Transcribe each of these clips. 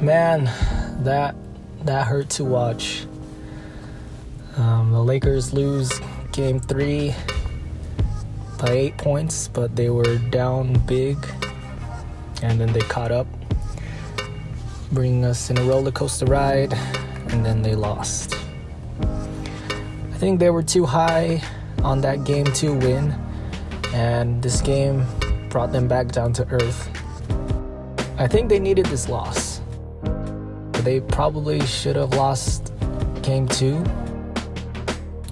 Man, that hurt to watch. The Lakers lose game 3 by 8 points, but they were down big, and then they caught up, bringing us in a roller coaster ride, and then they lost. I think they were too high on that game 2 win, and this game brought them back down to earth. I think they needed this loss. They probably should have lost game 2.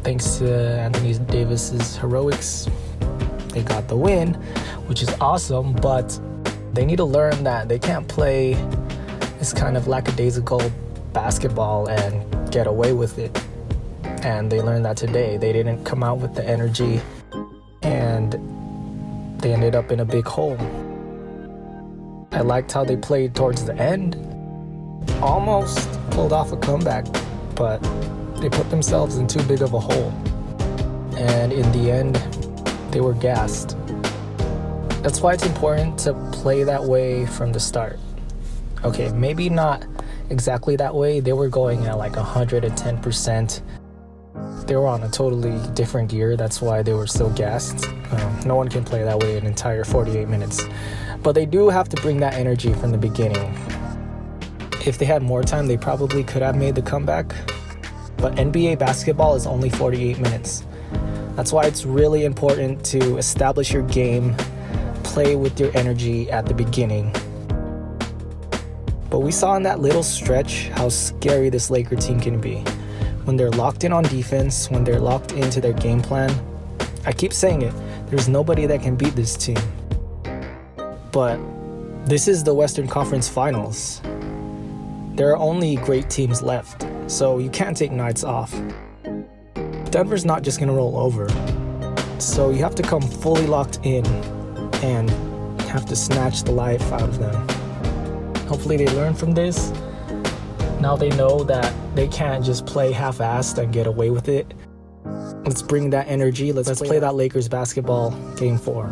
Thanks to Anthony Davis's heroics, they got the win, which is awesome, but they need to learn that they can't play this kind of lackadaisical basketball and get away with it. And they learned that today. They didn't come out with the energy, and they ended up in a big hole. I liked how they played towards the end. Almost pulled off a comeback, but they put themselves in too big of a hole. And in the end, they were gassed. That's why it's important to play that way from the start. Okay, maybe not exactly that way. They were going at like 110%. They were on a totally different gear. That's why they were so gassed. No one can play that way an entire 48 minutes. But they do have to bring that energy from the beginning. If they had more time, they probably could have made the comeback. But NBA basketball is only 48 minutes. That's why it's really important to establish your game, play with your energy at the beginning. But we saw in that little stretch how scary this Laker team can be. When they're locked in on defense, when they're locked into their game plan. I keep saying it, there's nobody that can beat this team. But this is the Western Conference Finals. There are only great teams left, so you can't take nights off. Denver's not just gonna roll over. So you have to come fully locked in and have to snatch the life out of them. Hopefully they learn from this. Now they know that they can't just play half-assed and get away with it. Let's bring that energy. Let's play that Lakers basketball game 4.